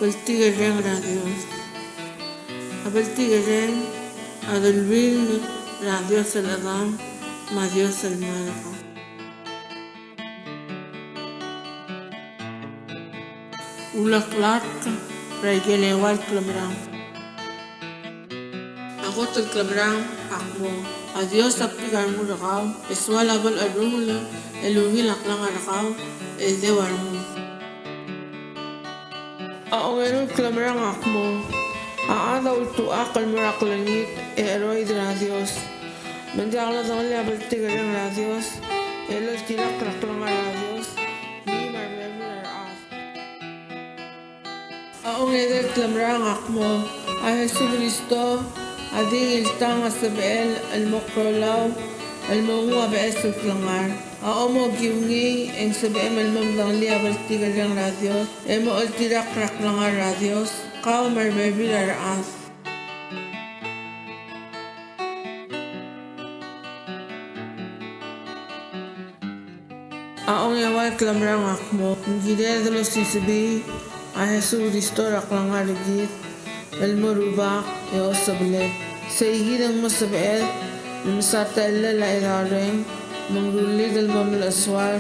Baltigareng radios. Abaltigareng adalwin radios al-adam ma Dios al-malaka. Ulaklat raigelewal klamrang. Agot al-klamrang akmo. Adios aptigar mo rakaw. Eswal abal adumula. Eluhi laklang arakaw. Edewar mo. Aongerul klamrang akmo. Aada ultuak al-muraklanit. Eroid radios. Mendiakla dali abaltigareng radios. Elo tilak laklang radios. Aong edel klamrang akmo ay Jesu Cristo ading iltang asabel al-mokrolaw al-munga beesel klangar. Aong mo giungi ang sabem al-mamdang liya baltigarang radios emo altirak raklangar radios kao marbebil araas. Aong yawal klamrang akmo ngidel dalo sisabi ay Jesu Cristo raklangar rigit al-murubak e osablet sa igidang masabet lumisata illa la irareng mangrulig al-mamul aswal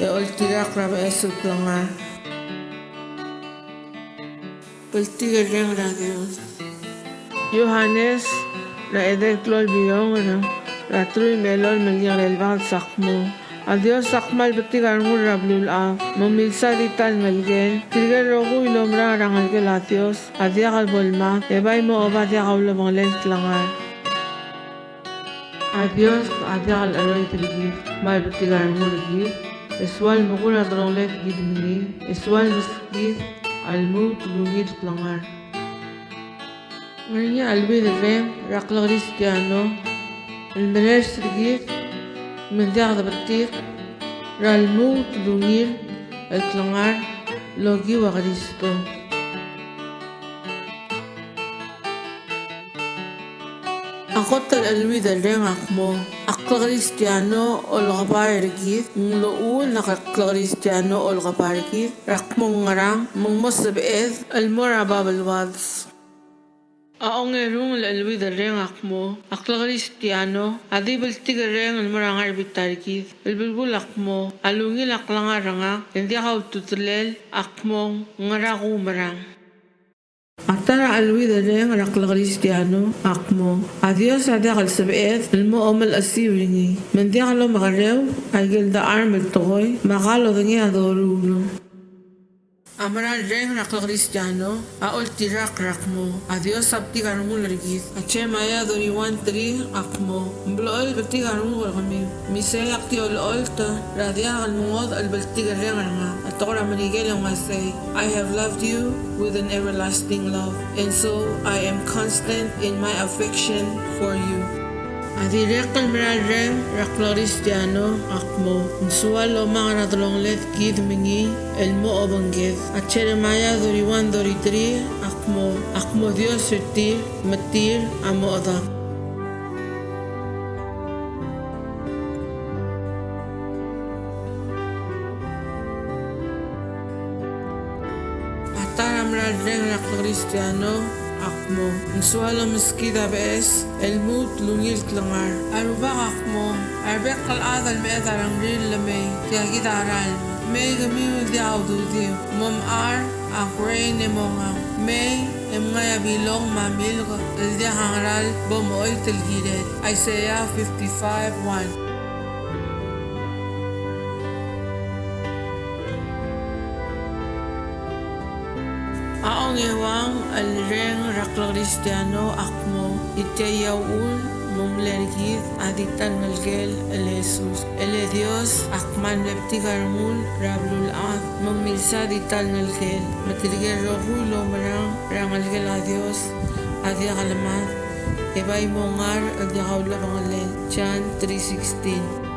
e oltirak raba esul klangar. Baltigareng radios. Yohanes na edel klol biyong ratruy melol melyang relbang sakmo. Adios sakmal batigar mo rablul af. Mamilsa dital malgel. Tirgal rogo ilomra rangal gel adios. Adia kal bolma. Ebay mo oba dia kau lomang lel klangar. Adios adia kal aroy tirgi. Mal batigar mo rigi. Eswal mukul adrong let gidmini. Eswal miskis almu tulungid klangar. Nganya albi rem rakla Cristiano. Almeres rigi. من داغ بطيق رالمو تلونيل الكلنغار لوغي وغريستو. أخوت الألويد اللين أقمو أقل غريستيانو الغبار رجيث ملؤول نقل غريستيانو الغبار رجيث رقمو نغران من مصب إذ المرا باب الوادس. Aongerung al-alwid al-reng akmo, akla Cristiano, adi baltigareng al-marangar bitarikith, al-bulbul akmo, alungil aklangaranga, hindi ka ututlel, akmong ngaraku marang. Atara alwid al-reng akla Cristiano, akmo, adios adia kal-sabiet, al-moom al-asiwringi, mandi ka lo makarew, ay gilda arm al-tokoy, makalo dangi adorulo. Amaran reng rakla Cristiano, aol tirak rakmo, adios abtigar mo largis, ache maya doni 1-3 akmo, mblool baltigar mo kami, misay akti ol ta, radia kalmungod al baltigar reng nga, atokra manigel ang masay, I have loved you with an everlasting love, and so I am constant in my affection for you. Adirek kalmeral reng rakla Cristiano akmo nsualo mga natulonglet gid mingi elmo obangged at Jeremiah 31-33 akmo Dios sertir matir amo oda. Ataramral reng rakla Cristiano akmo nsualo maskida bees elmut lungil klangar arubak akmo arbek kaladal me edarang ril lamay kaya gidaral may gamiw di aududi mom ar akray ne monga may emngaya bilong mamil ko di hangaral bomoy tilgiret Isaiah 55:1. Aong ewang al-reng rakla Cristiano akmo itayaul mumlergid aditan ngalgel el Jesus el Dios akman leptigar mul rablul ad mamilsa dital ngalgel matirgel rohu lomarang rangalgel a Dios adia kalamat ebay mongar adia kaula pangalel John 3:16.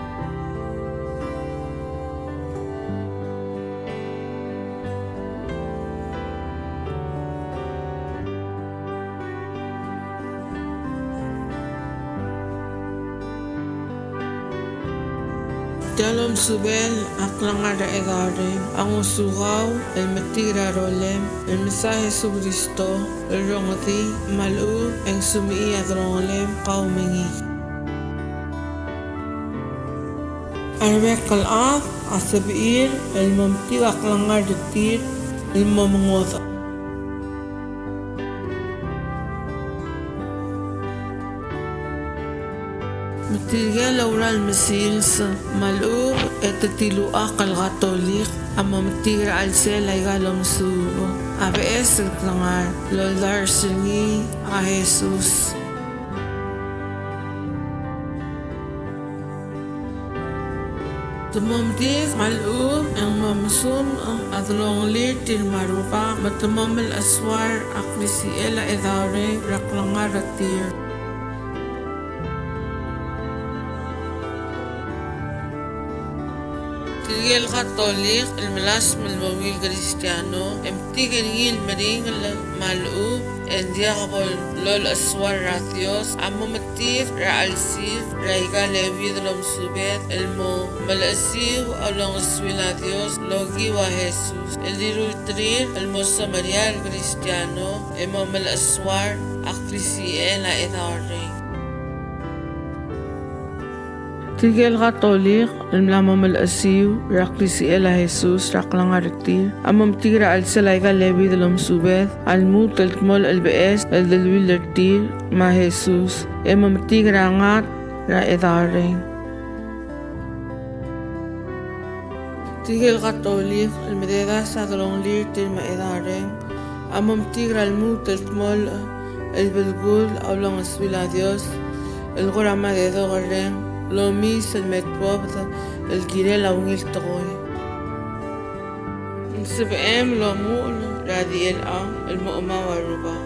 Dalom subel aklangara edare ang usugaw el matira rolem el mensaje sobre Cristo el rongati malu ang sumi adrolem kaumingi. Arbek kalaf asabir el mamti aklangar detir el mamungoza. Matigel oral mesils malu etatilu akal gatolik ama matigra alsel ay galom subo abes langar loldar singi a Jesus. Tumamdik malu ang mamsum adlong litil marupa matamamil aswar aklisi ela edare raklangar atir. Tigel Katolik, el melas melmawil Cristiano, tigel ngil maring malu, en diakabol lol aswar ratios, amamatif ra alsif, ra igale vidrom subet, el mo malasif along aswila Dios, logi wa Jesus, el dirutrir, el mo Samaria el Cristiano, el mo malaswar, akrisi ela edare. Tigel Katolik, el lamam al asiu, raklisi ela Jesus, raklang ariktir, amam tigra al salayga levi dalam subet, al mut al tmol al bees, al dalwil artir, ma Jesus, emam tigra ngat, ra edareng. Tigel Katolik, el mededa sa dalong lirtir ma edareng, amam tigra al mut al tmol, el belgul, aulang aswila Dios, el gorama de dogareng, lo mis el metwabda el girel aungil toy sibem lo mul radi el mu'ma waruba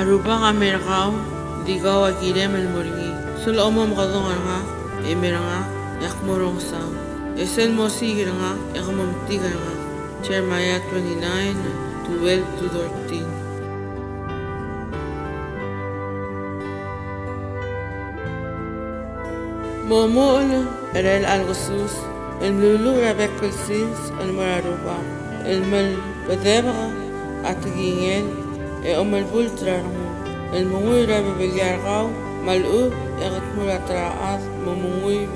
aruba kamerkaw digaw agirem el murgi sul omam gadong nga emeranga yakmurong sa esen mo sigir nga yakamam tigar nga Jeremiah 29:12-13. Momo'ol erel al-Ghusus, el-Lulu Rabek Kulsis, el-Mararuba, el-Mal-Badebra, at-Gingel, el-Omal-Bultrarangu, el-Munguy Rabbe Bilyargaw, Mal-Ub, Egat-Muratraat, Mamunguy,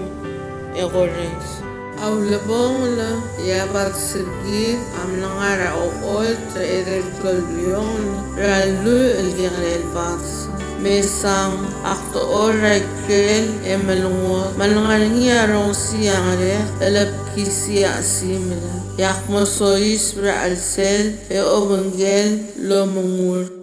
Egorens. Aw labong la yabat sirgid am langara o ol tra edrel kolbiyon ralu el-Girel Bats. Mesang akto oray kel emalungo malangaringi arong siyangre elap kisiya asimila yak mo sois bra alsel e obangel lo mungur.